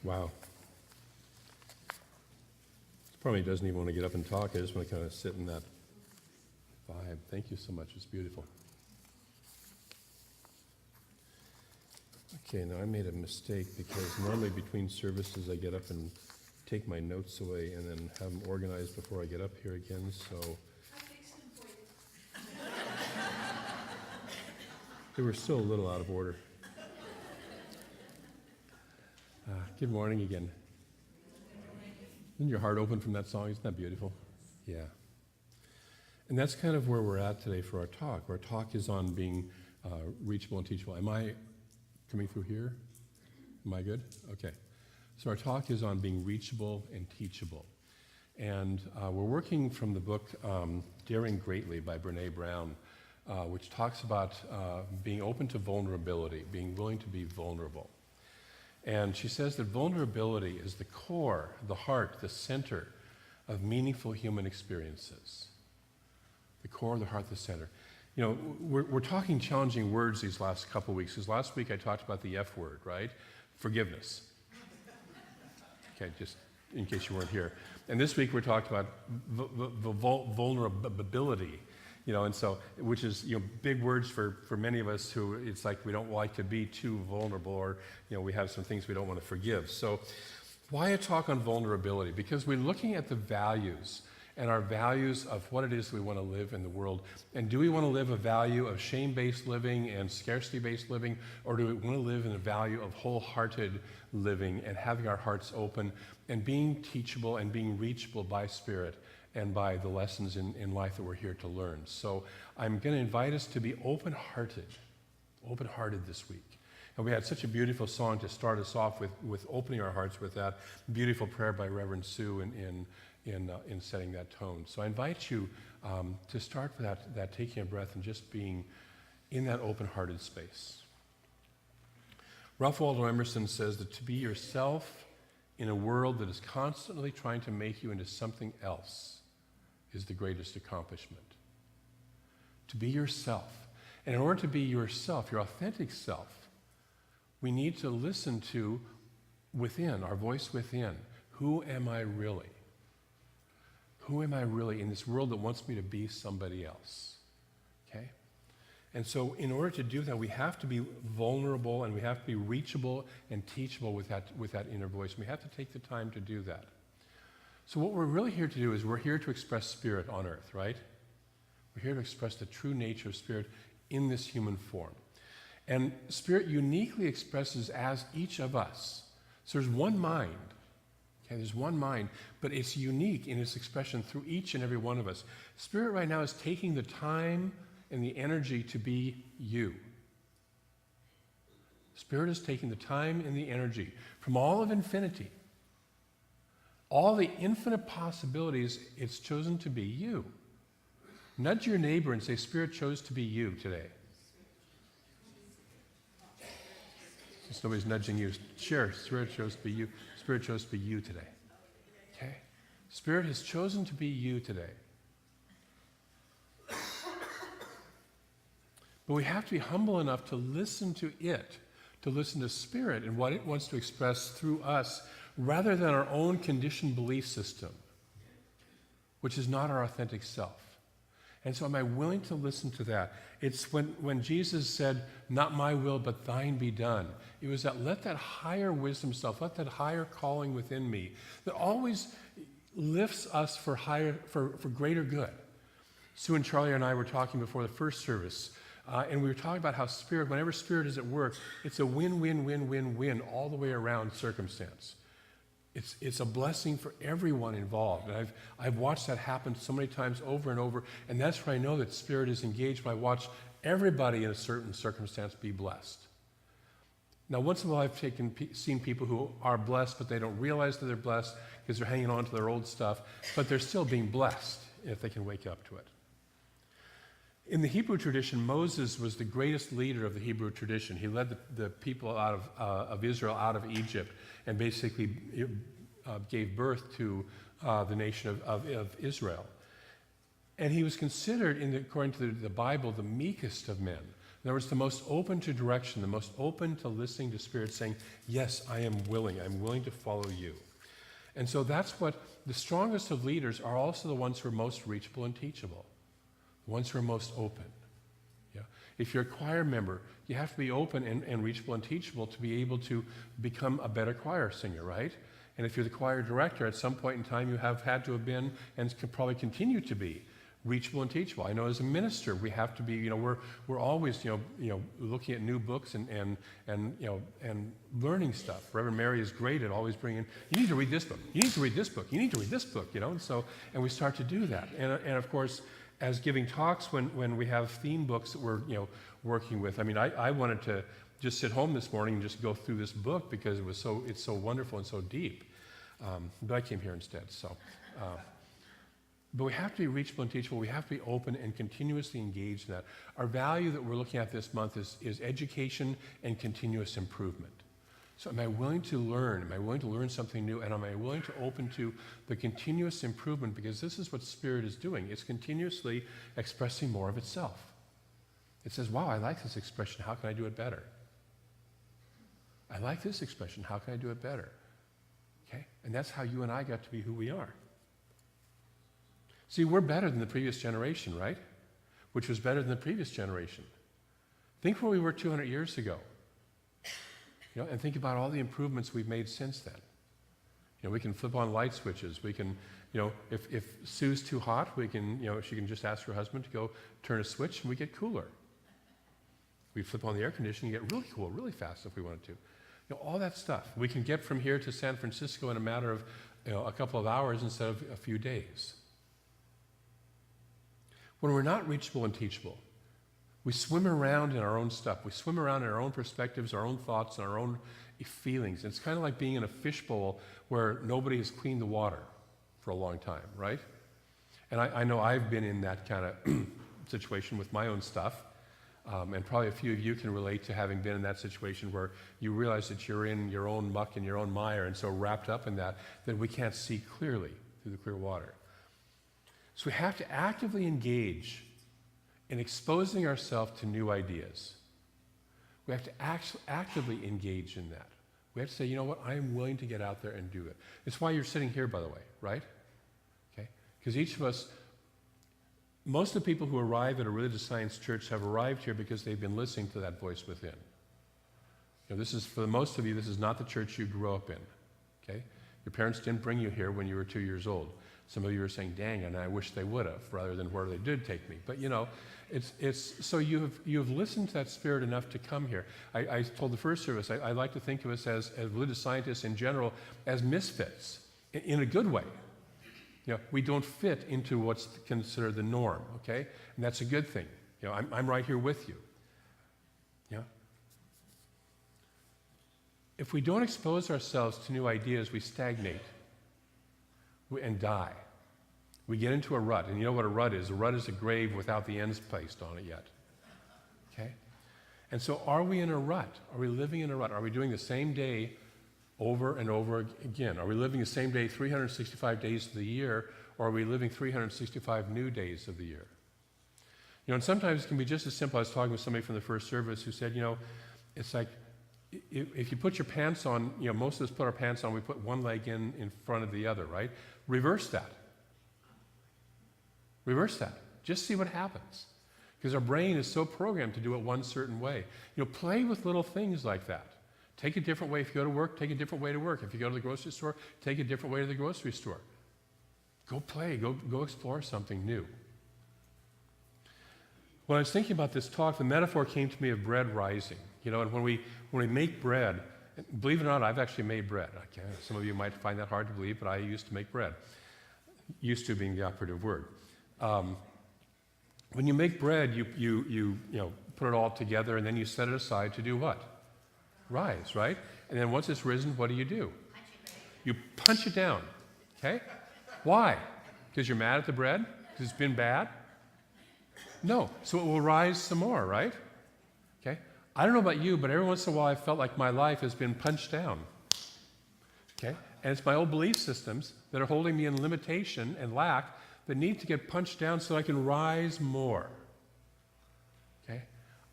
Wow. Probably doesn't even want to get up and talk. I just want to kind of sit in that vibe. Thank you so much. It's beautiful. Okay, now I made a mistake because normally between services I get up and take my notes away and then have them organized before I get up here again, so... I fixed them for you. They were still a little out of order. Good morning again. Isn't your heart open from that song? Isn't that beautiful? Yeah. And that's kind of where we're at today for our talk. Our talk is on being reachable and teachable. Am I coming through here? Am I good? Okay. So our talk is on being reachable and teachable. And we're working from the book Daring Greatly by Brene Brown, which talks about being open to vulnerability, being willing to be vulnerable. And she says that vulnerability is the core, the heart, the center of meaningful human experiences. The core, the heart, the center. You know, we're talking challenging words these last couple of weeks, because last week I talked about the F word, right? Forgiveness. Okay, just in case you weren't here. And this week we're talking about vulnerability. You know, and so, which is, you know, big words for many of us who it's like we don't like to be too vulnerable, or, you know, we have some things we don't want to forgive. So why a talk on vulnerability? Because we're looking at the values and our values of what it is we want to live in the world. And do we want to live a value of shame-based living and scarcity-based living, or do we want to live in a value of wholehearted living and having our hearts open and being teachable and being reachable by Spirit and by the lessons in life that we're here to learn. So I'm going to invite us to be open-hearted this week. And we had such a beautiful song to start us off with opening our hearts with that beautiful prayer by Reverend Sue in setting that tone. So I invite you to start with that taking a breath and just being in that open-hearted space. Ralph Waldo Emerson says that to be yourself in a world that is constantly trying to make you into something else is the greatest accomplishment. To be yourself. And in order to be yourself, your authentic self, we need to listen to within, our voice within. Who am I really? Who am I really in this world that wants me to be somebody else? Okay? And so in order to do that, we have to be vulnerable and we have to be reachable and teachable with that inner voice. And we have to take the time to do that. So what we're really here to do is we're here to express Spirit on earth, right? We're here to express the true nature of Spirit in this human form. And Spirit uniquely expresses as each of us. So there's one mind. Okay, there's one mind, but it's unique in its expression through each and every one of us. Spirit right now is taking the time and the energy to be you. Spirit is taking the time and the energy from all of infinity, all the infinite possibilities, it's chosen to be you. Nudge your neighbor and say, Spirit chose to be you today. Since nobody's nudging you, share, Spirit chose to be you. Spirit chose to be you today. Okay? Spirit has chosen to be you today. But we have to be humble enough to listen to it, to listen to Spirit and what it wants to express through us, rather than our own conditioned belief system, which is not our authentic self. And so am I willing to listen to that? It's when Jesus said, not my will, but thine be done. It was that let that higher wisdom self, let that higher calling within me that always lifts us for greater good. Sue and Charlie and I were talking before the first service, and we were talking about how Spirit, whenever Spirit is at work, it's a win-win-win-win-win all the way around circumstance. It's a blessing for everyone involved. And I've watched that happen so many times over and over, and that's where I know that Spirit is engaged when I watch everybody in a certain circumstance be blessed. Now, once in a while I've seen people who are blessed, but they don't realize that they're blessed because they're hanging on to their old stuff, but they're still being blessed if they can wake up to it. In the Hebrew tradition, Moses was the greatest leader of the Hebrew tradition. He led the people out of Israel out of Egypt and basically gave birth to the nation of Israel. And he was considered, according to the Bible, the meekest of men, In other words, the most open to direction, the most open to listening to Spirit saying, yes, I am willing. I'm willing to follow you. And so that's what the strongest of leaders are, also the ones who are most reachable and teachable, the ones who are most open. Yeah. If you're a choir member, you have to be open and reachable and teachable to be able to become a better choir singer, right? And if you're the choir director, at some point in time you have had to have been and can probably continue to be reachable and teachable. I know as a minister we have to be, we're always, looking at new books and learning stuff. Reverend Mary is great at always bringing, you need to read this book, you need to read this book, you need to read this book, and we start to do that. And of course, as giving talks, when we have theme books that we're, working with, I wanted to just sit home this morning and just go through this book because it's so wonderful and so deep. But I came here instead, so. But we have to be reachable and teachable. We have to be open and continuously engaged in that. Our value that we're looking at this month is education and continuous improvement. So am I willing to learn? Am I willing to learn something new? And am I willing to open to the continuous improvement? Because this is what Spirit is doing. It's continuously expressing more of itself. It says, wow, I like this expression. How can I do it better? I like this expression. How can I do it better? Okay? And that's how you and I got to be who we are. See, we're better than the previous generation, right? Which was better than the previous generation. Think where we were 200 years ago. And think about all the improvements we've made since then. We can flip on light switches. We can, if Sue's too hot, we can, she can just ask her husband to go turn a switch and we get cooler. We flip on the air conditioning and get really cool, really fast if we wanted to. All that stuff. We can get from here to San Francisco in a matter of, a couple of hours instead of a few days. When we're not reachable and teachable, we swim around in our own stuff. We swim around in our own perspectives, our own thoughts, and our own feelings. It's kind of like being in a fishbowl where nobody has cleaned the water for a long time, right? And I know I've been in that kind of situation with my own stuff, and probably a few of you can relate to having been in that situation where you realize that you're in your own muck and your own mire, and so wrapped up in that we can't see clearly through the clear water. So we have to actively engage in exposing ourselves to new ideas. We have to actively engage in that. We have to say, you know what, I am willing to get out there and do it. It's why you're sitting here, by the way, right? Okay? Because each of us, most of the people who arrive at a religious science church have arrived here because they've been listening to that voice within. This is, for most of you, this is not the church you grew up in. Okay? Your parents didn't bring you here when you were 2 years old. Some of you are saying, dang, and I wish they would have, rather than where they did take me. But it's so you have listened to that Spirit enough to come here. I told the first service, I like to think of us as religious scientists in general as misfits, in a good way. We don't fit into what's considered the norm, okay? And that's a good thing. I'm right here with you. If we don't expose ourselves to new ideas, we stagnate and die. We get into a rut. And you know what a rut is? A rut is a grave without the ends placed on it yet. Okay? And so are we in a rut? Are we living in a rut? Are we doing the same day over and over again? Are we living the same day 365 days of the year, or are we living 365 new days of the year? And sometimes it can be just as simple. I was talking with somebody from the first service who said, it's like, if you put your pants on, most of us put our pants on, we put one leg in front of the other, right? Reverse that. Reverse that. Just see what happens. Because our brain is so programmed to do it one certain way. Play with little things like that. Take a different way. If you go to work, take a different way to work. If you go to the grocery store, take a different way to the grocery store. Go play. Go explore something new. When I was thinking about this talk, the metaphor came to me of bread rising. And when we make bread, believe it or not, I've actually made bread. Okay, some of you might find that hard to believe, but I used to make bread. Used to being the operative word. When you make bread, you put it all together, and then you set it aside to do what? Rise, right? And then once it's risen, what do? You punch it down. Okay? Why? Because you're mad at the bread? Because it's been bad? No. So it will rise some more, right? Okay? I don't know about you, but every once in a while I felt like my life has been punched down. Okay? And it's my old belief systems that are holding me in limitation and lack that need to get punched down so I can rise more. Okay?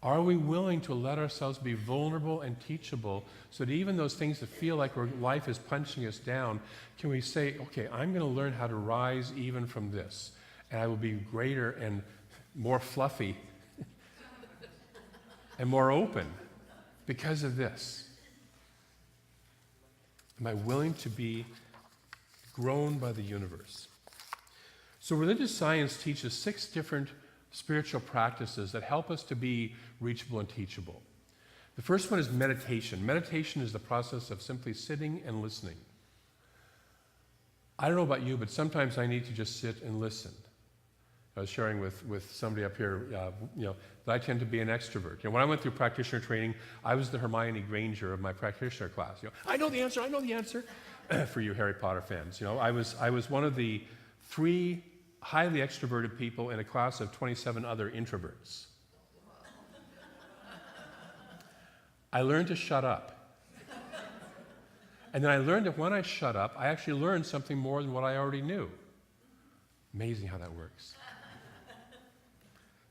Are we willing to let ourselves be vulnerable and teachable so that even those things that feel like life is punching us down, can we say, okay, I'm going to learn how to rise even from this, and I will be greater and more fluffy and more open because of this? Am I willing to be grown by the universe? So religious science teaches 6 different spiritual practices that help us to be reachable and teachable. The first one is meditation. Meditation is the process of simply sitting and listening. I don't know about you, but sometimes I need to just sit and listen. I was sharing with somebody up here, that I tend to be an extrovert. When I went through practitioner training, I was the Hermione Granger of my practitioner class. I know the answer. For you Harry Potter fans, I was one of the 3 highly extroverted people in a class of 27 other introverts. I learned to shut up. And then I learned that when I shut up, I actually learned something more than what I already knew. Amazing how that works.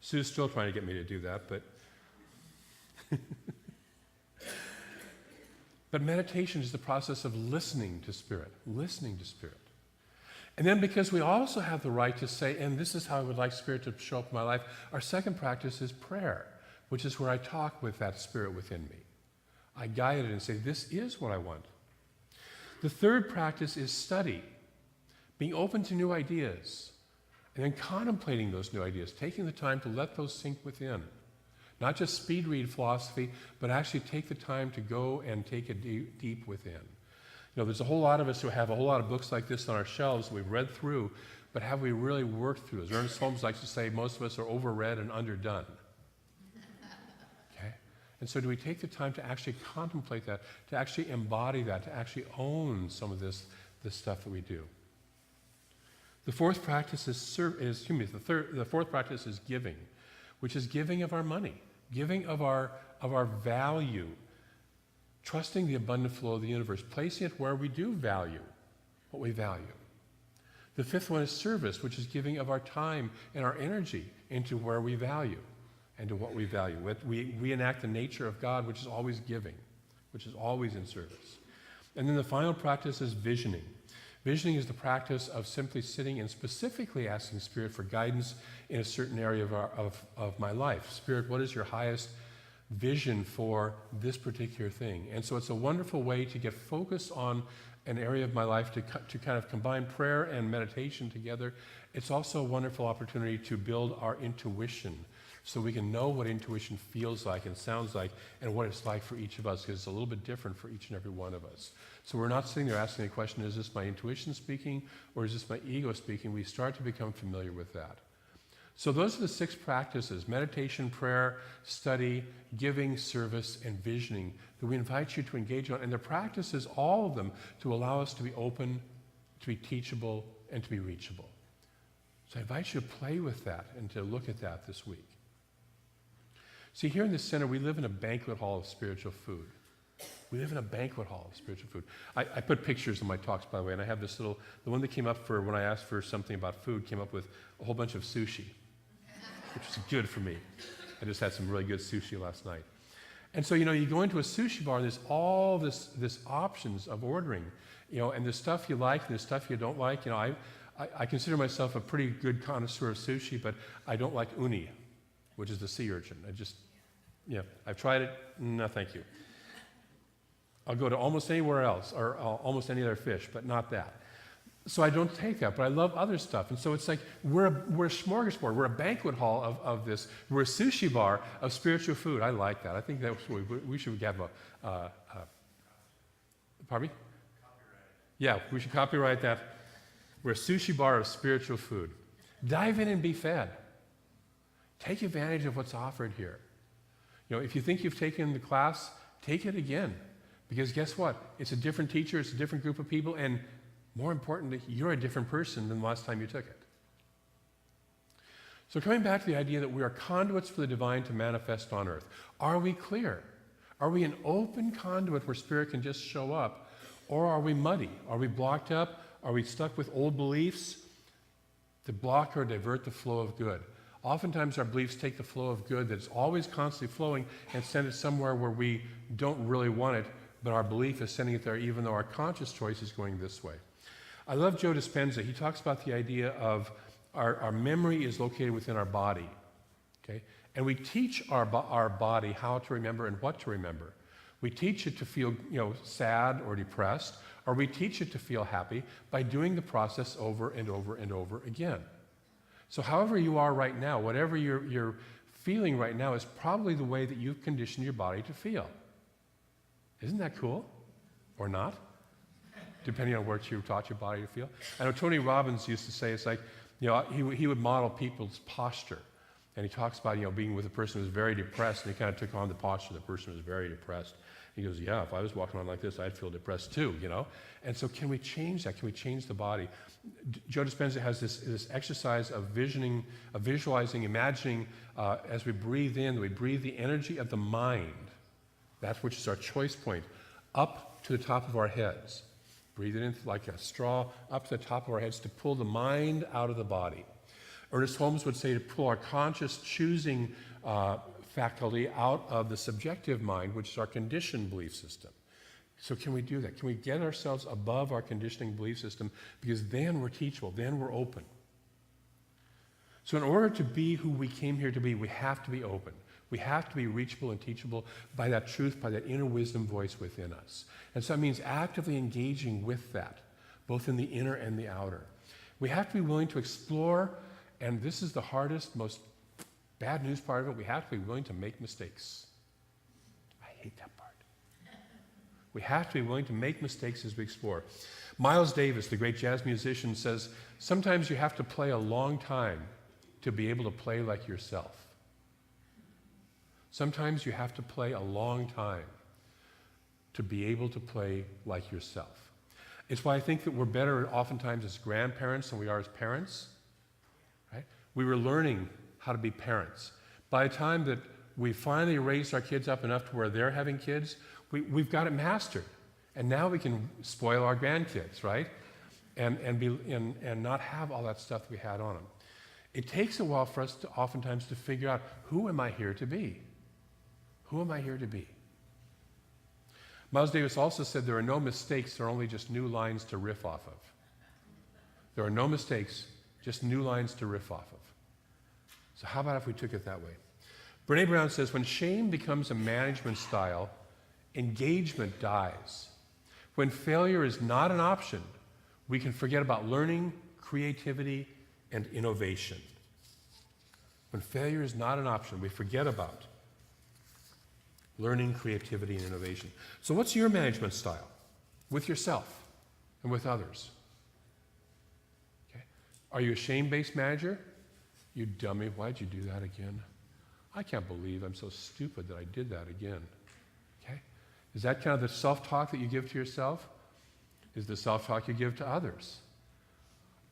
Sue's still trying to get me to do that, but but meditation is the process of listening to Spirit. And then because we also have the right to say, and this is how I would like Spirit to show up in my life, our second practice is prayer, which is where I talk with that Spirit within me. I guide it and say, this is what I want. The third practice is study, being open to new ideas, and then contemplating those new ideas, taking the time to let those sink within. Not just speed read philosophy, but actually take the time to go and take it deep within. There's a whole lot of us who have a whole lot of books like this on our shelves we've read through, but have we really worked through those? Ernest Holmes likes to say most of us are overread and underdone. Okay? And so do we take the time to actually contemplate that, to actually embody that, to actually own some of this stuff that we do? The fourth practice the fourth practice is giving, which is giving of our money, giving of our value, trusting the abundant flow of the universe, placing it where we do value what we value. The fifth one is service, which is giving of our time and our energy into where we value and to what we value. We enact the nature of God, which is always giving, which is always in service. And then the final practice is visioning. Visioning is the practice of simply sitting and specifically asking Spirit for guidance in a certain area of my life. Spirit, what is your highest vision for this particular thing? And so it's a wonderful way to get focused on an area of my life to kind of combine prayer and meditation together. It's also a wonderful opportunity to build our intuition so we can know what intuition feels like and sounds like and what it's like for each of us, because it's a little bit different for each and every one of us. So we're not sitting there asking the question, is this my intuition speaking or is this my ego speaking? We start to become familiar with that. So those are the 6 practices: meditation, prayer, study, giving, service, and visioning that we invite you to engage on. And the practices, all of them, to allow us to be open, to be teachable, and to be reachable. So I invite you to play with that and to look at that this week. See, here in the center, we live in a banquet hall of spiritual food. We live in a banquet hall of spiritual food. I put pictures in my talks, by the way, and I have this the one that came up for when I asked for something about food, came up with a whole bunch of sushi, which is good for me. I just had some really good sushi last night. And so, you go into a sushi bar, and there's all this options of ordering, and there's stuff you like, and there's stuff you don't like. I consider myself a pretty good connoisseur of sushi, but I don't like uni, which is the sea urchin. I've tried it. No, thank you. I'll go to almost anywhere else, or almost any other fish, but not that. So I don't take that, but I love other stuff. And so it's like we're a smorgasbord. We're a banquet hall of this. We're a sushi bar of spiritual food. I like that. I think that's what we should have pardon me? Yeah, we should copyright that. We're a sushi bar of spiritual food. Dive in and be fed. Take advantage of what's offered here. If you think you've taken the class, take it again. Because guess what? It's a different teacher, it's a different group of people, and more importantly, you're a different person than the last time you took it. So coming back to the idea that we are conduits for the divine to manifest on earth, are we clear? Are we an open conduit where Spirit can just show up? Or are we muddy? Are we blocked up? Are we stuck with old beliefs that block or divert the flow of good? Oftentimes our beliefs take the flow of good that's always constantly flowing and send it somewhere where we don't really want it, but our belief is sending it there even though our conscious choice is going this way. I love Joe Dispenza. He talks about the idea of our memory is located within our body, okay? And we teach our body how to remember and what to remember. We teach it to feel, sad or depressed, or we teach it to feel happy by doing the process over and over and over again. So however you are right now, whatever you're feeling right now is probably the way that you've conditioned your body to feel. Isn't that cool? Or not? Depending on what you taught your body to feel. I know Tony Robbins used to say, it's like, he would model people's posture. And he talks about, being with a person who's very depressed, and he kind of took on the posture of the person who's very depressed. He goes, yeah, if I was walking around like this, I'd feel depressed too, And so can we change that? Can we change the body? Joe Dispenza has this exercise of visualizing, imagining, as we breathe in, we breathe the energy of the mind, that which is our choice point, up to the top of our heads. Breathe it in like a straw up to the top of our heads to pull the mind out of the body. Ernest Holmes would say to pull our conscious choosing faculty out of the subjective mind, which is our conditioned belief system. So can we do that? Can we get ourselves above our conditioning belief system? Because then we're teachable, then we're open. So in order to be who we came here to be, we have to be open. We have to be reachable and teachable by that truth, by that inner wisdom voice within us. And so that means actively engaging with that, both in the inner and the outer. We have to be willing to explore, and this is the hardest, most bad news part of it, we have to be willing to make mistakes. I hate that part. We have to be willing to make mistakes as we explore. Miles Davis, the great jazz musician, says, sometimes you have to play a long time to be able to play like yourself. Sometimes you have to play a long time to be able to play like yourself. It's why I think that we're better oftentimes as grandparents than we are as parents. Right? We were learning how to be parents. By the time that we finally raised our kids up enough to where they're having kids, we've got it mastered. And now we can spoil our grandkids, right? And not have all that stuff we had on them. It takes a while for us to oftentimes to figure out, who am I here to be? Who am I here to be? Miles Davis also said there are no mistakes, there are only just new lines to riff off of. There are no mistakes, just new lines to riff off of. So how about if we took it that way? Brene Brown says, when shame becomes a management style, engagement dies. When failure is not an option, we can forget about learning, creativity, and innovation. When failure is not an option, we forget about learning, creativity, and innovation. So what's your management style? With yourself and with others. Okay? Are you a shame-based manager? You dummy, why'd you do that again? I can't believe I'm so stupid that I did that again. Okay? Is that kind of the self-talk that you give to yourself? Is the self-talk you give to others?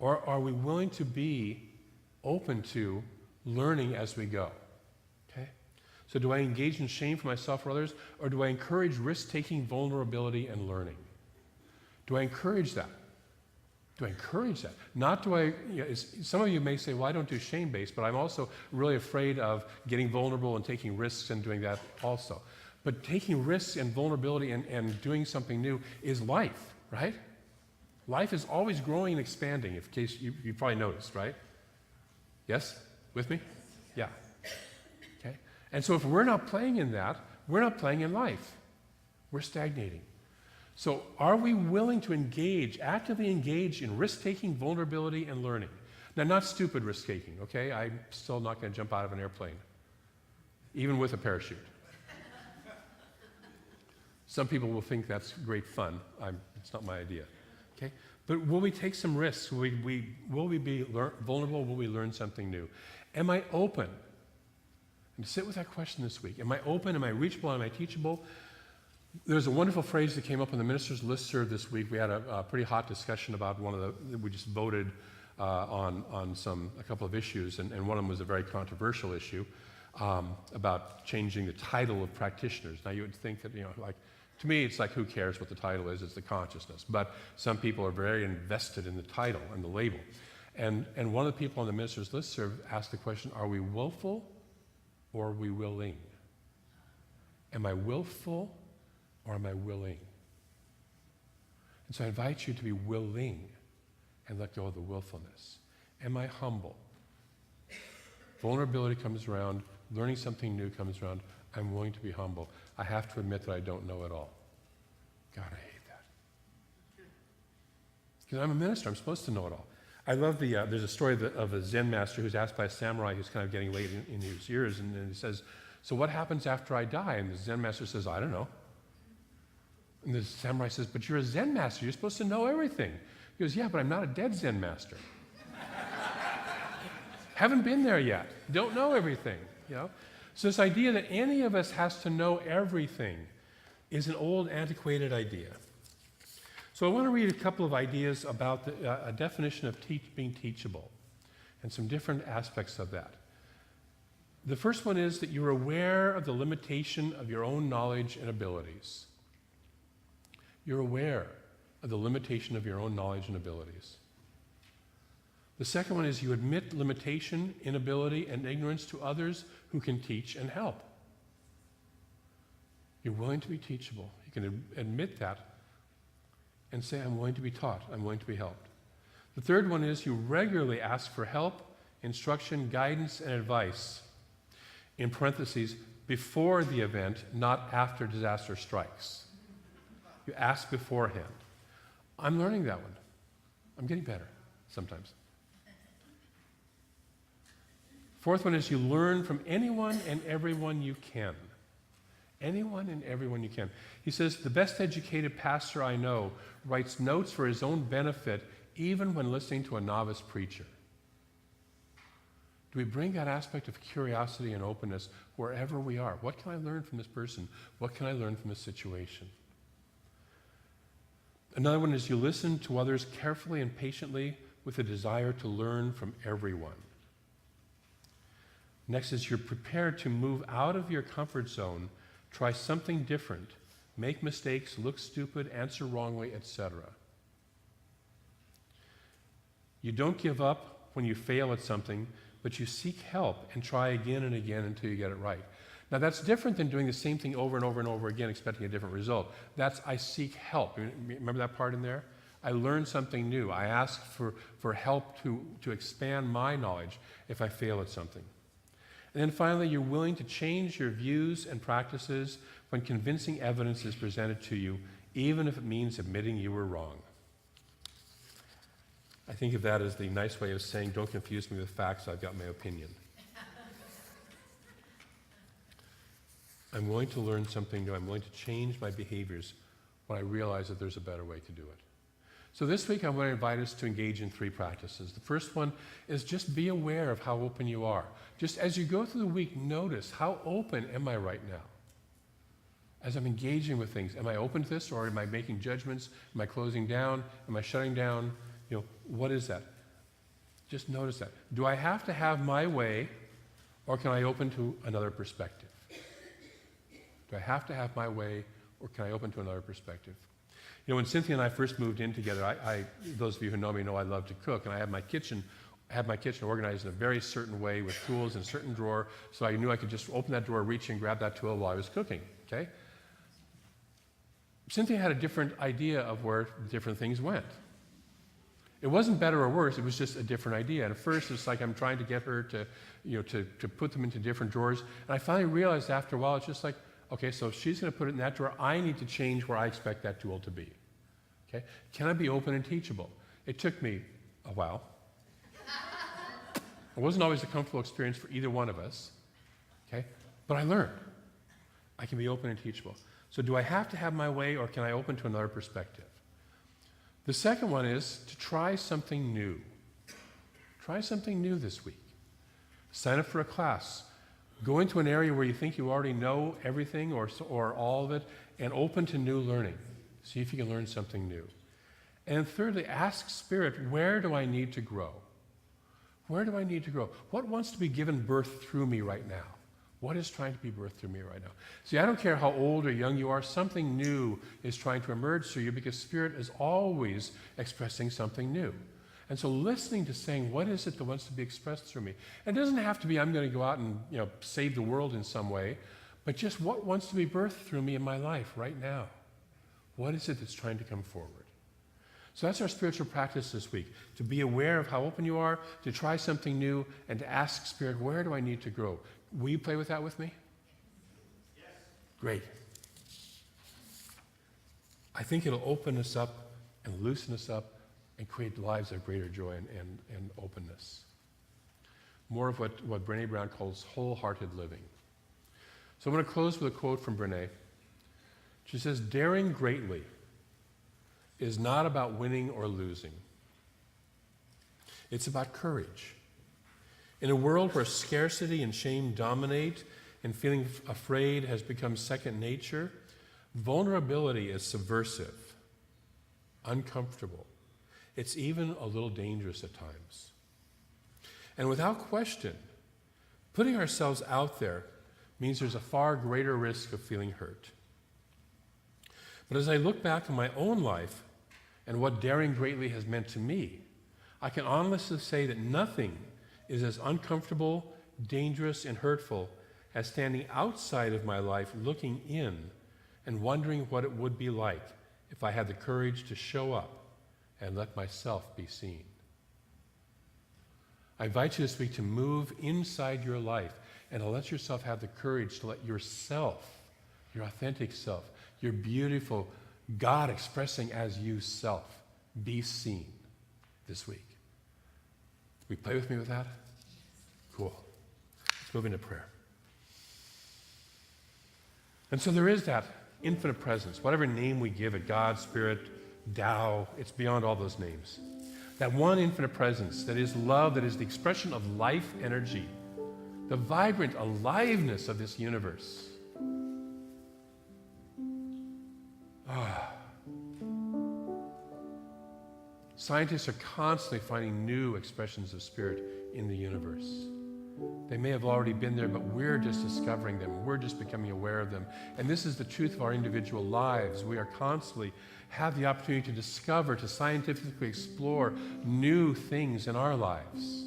Or are we willing to be open to learning as we go? Okay? So do I engage in shame for myself or others, or do I encourage risk-taking, vulnerability, and learning? Do I encourage that? Do I encourage that? Not do I, some of you may say, well, I don't do shame-based, but I'm also really afraid of getting vulnerable and taking risks and doing that also. But taking risks and vulnerability and doing something new is life, right? Life is always growing and expanding, in case you probably noticed, right? Yes? With me? Yeah. Okay? And so if we're not playing in that, we're not playing in life. We're stagnating. So are we willing to engage, actively engage in risk-taking, vulnerability, and learning? Now, not stupid risk-taking, okay? I'm still not going to jump out of an airplane, even with a parachute. Some people will think that's great fun. It's not my idea, okay? But will we take some risks? Will we be vulnerable? Will we learn something new? Am I open? And sit with that question this week. Am I open? Am I reachable? Am I teachable? There's a wonderful phrase that came up on the minister's listserv this week. We had a pretty hot discussion about we just voted on a couple of issues, and one of them was a very controversial issue about changing the title of practitioners. Now you would think that, to me it's like, who cares what the title is, it's the consciousness. But some people are very invested in the title and the label. And one of the people on the minister's listserv asked the question, are we willful or are we willing? Am I willful or am I willing? And so I invite you to be willing and let go of the willfulness. Am I humble? Vulnerability comes around, learning something new comes around. I'm willing to be humble. I have to admit that I don't know it all. God, I hate that. Because I'm a minister, I'm supposed to know it all. I love there's a story of a Zen master who's asked by a samurai who's kind of getting late in his years, and he says, so what happens after I die? And the Zen master says, I don't know. And the samurai says, but you're a Zen master, you're supposed to know everything. He goes, yeah, but I'm not a dead Zen master. Haven't been there yet. Don't know everything, you know? So this idea that any of us has to know everything is an old, antiquated idea. So I want to read a couple of ideas about a definition of being teachable and some different aspects of that. The first one is that you're aware of the limitation of your own knowledge and abilities. You're aware of the limitation of your own knowledge and abilities. The second one is you admit limitation, inability, and ignorance to others who can teach and help. You're willing to be teachable. You can admit that and say, I'm willing to be taught, I'm willing to be helped. The third one is you regularly ask for help, instruction, guidance, and advice, in parentheses, before the event, not after disaster strikes. You ask beforehand. I'm learning that one. I'm getting better sometimes. Fourth one is you learn from anyone and everyone you can. Anyone and everyone you can. He says, the best educated pastor I know writes notes for his own benefit even when listening to a novice preacher. Do we bring that aspect of curiosity and openness wherever we are? What can I learn from this person? What can I learn from this situation? Another one is you listen to others carefully and patiently with a desire to learn from everyone. Next is you're prepared to move out of your comfort zone, try something different, make mistakes, look stupid, answer wrongly, etc. You don't give up when you fail at something, but you seek help and try again and again until you get it right. Now that's different than doing the same thing over and over and over again, expecting a different result. That's I seek help. Remember that part in there? I learn something new. I ask for help to expand my knowledge if I fail at something. And then finally, you're willing to change your views and practices when convincing evidence is presented to you, even if it means admitting you were wrong. I think of that as the nice way of saying, don't confuse me with facts, I've got my opinion. I'm willing to learn something new. I'm willing to change my behaviors when I realize that there's a better way to do it. So this week, I'm going to invite us to engage in 3 practices. The first one is just be aware of how open you are. Just as you go through the week, notice how open am I right now? As I'm engaging with things, am I open to this or am I making judgments? Am I closing down? Am I shutting down? You know, what is that? Just notice that. Do I have to have my way or can I open to another perspective? Do I have to have my way or can I open to another perspective? You know, when Cynthia and I first moved in together, those of you who know me know I love to cook, and I had my kitchen organized in a very certain way with tools in a certain drawer, so I knew I could just open that drawer, reach and grab that tool while I was cooking, okay? Cynthia had a different idea of where different things went. It wasn't better or worse, it was just a different idea. And at first, it's like I'm trying to get her to put them into different drawers, and I finally realized after a while, it's just like, okay, so if she's going to put it in that drawer, I need to change where I expect that tool to be. Okay? Can I be open and teachable? It took me a while. It wasn't always a comfortable experience for either one of us. Okay? But I learned. I can be open and teachable. So do I have to have my way or can I open to another perspective? The second one is to try something new. Try something new this week. Sign up for a class. Go into an area where you think you already know everything or all of it and open to new learning. See if you can learn something new. And thirdly, ask Spirit, where do I need to grow? Where do I need to grow? What wants to be given birth through me right now? What is trying to be birthed through me right now? See, I don't care how old or young you are, something new is trying to emerge through you because Spirit is always expressing something new. And so listening to saying, what is it that wants to be expressed through me? And it doesn't have to be I'm going to go out and save the world in some way, but just what wants to be birthed through me in my life right now? What is it that's trying to come forward? So that's our spiritual practice this week, to be aware of how open you are, to try something new, and to ask Spirit, where do I need to grow? Will you play with that with me? Yes. Great. I think it'll open us up and loosen us up and create lives of greater joy and openness. More of what Brené Brown calls wholehearted living. So I'm going to close with a quote from Brené. She says, daring greatly is not about winning or losing. It's about courage. In a world where scarcity and shame dominate and feeling afraid has become second nature, vulnerability is subversive, uncomfortable. It's even a little dangerous at times. And without question, putting ourselves out there means there's a far greater risk of feeling hurt. But as I look back on my own life and what daring greatly has meant to me, I can honestly say that nothing is as uncomfortable, dangerous, and hurtful as standing outside of my life looking in and wondering what it would be like if I had the courage to show up and let myself be seen. I invite you this week to move inside your life and to let yourself have the courage to let yourself, your authentic self, your beautiful God expressing as you self, be seen this week. Will you play with me with that? Cool. Let's move into prayer. And so there is that infinite presence, whatever name we give it, God, Spirit, Tao, it's beyond all those names. That one infinite presence that is love, that is the expression of life energy, the vibrant aliveness of this universe. Scientists are constantly finding new expressions of spirit in the universe. They may have already been there, but we're just discovering them. We're just becoming aware of them. And this is the truth of our individual lives. We are constantly have the opportunity to discover, to scientifically explore new things in our lives.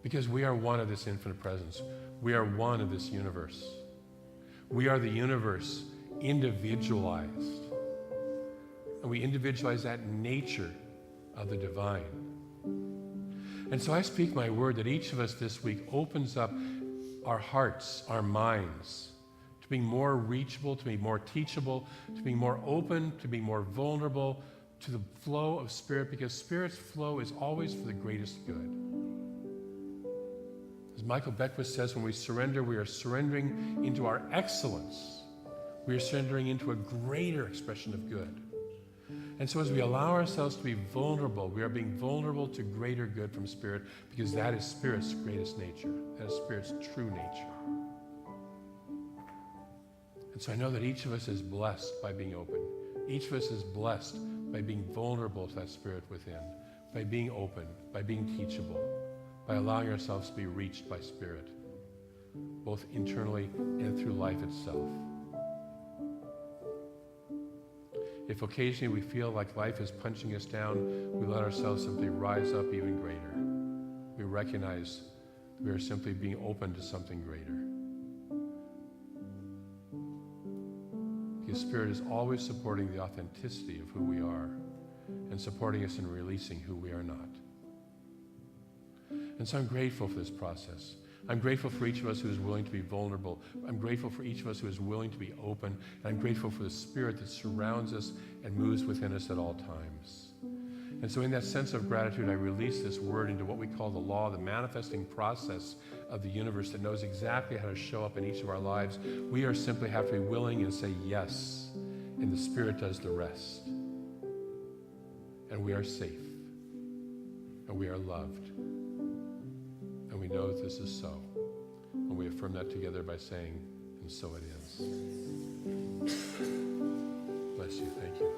Because we are one of this infinite presence. We are one of this universe. We are the universe individualized. And we individualize that nature of the divine. And so I speak my word that each of us this week opens up our hearts, our minds, to be more reachable, to be more teachable, to be more open, to be more vulnerable to the flow of Spirit, because Spirit's flow is always for the greatest good. As Michael Beckwith says, when we surrender, we are surrendering into our excellence. We are surrendering into a greater expression of good. And so as we allow ourselves to be vulnerable, we are being vulnerable to greater good from Spirit, because that is Spirit's greatest nature. That is Spirit's true nature. And so I know that each of us is blessed by being open. Each of us is blessed by being vulnerable to that Spirit within, by being open, by being teachable, by allowing ourselves to be reached by Spirit, both internally and through life itself. If occasionally we feel like life is punching us down, we let ourselves simply rise up even greater. We recognize we are simply being open to something greater. Because Spirit is always supporting the authenticity of who we are and supporting us in releasing who we are not. And so I'm grateful for this process. I'm grateful for each of us who is willing to be vulnerable. I'm grateful for each of us who is willing to be open. And I'm grateful for the Spirit that surrounds us and moves within us at all times. And so in that sense of gratitude, I release this word into what we call the law, the manifesting process of the universe that knows exactly how to show up in each of our lives. We are simply have to be willing and say yes, and the Spirit does the rest. And we are safe, and we are loved. And we know that this is so. And we affirm that together by saying, and so it is. Bless you. Thank you.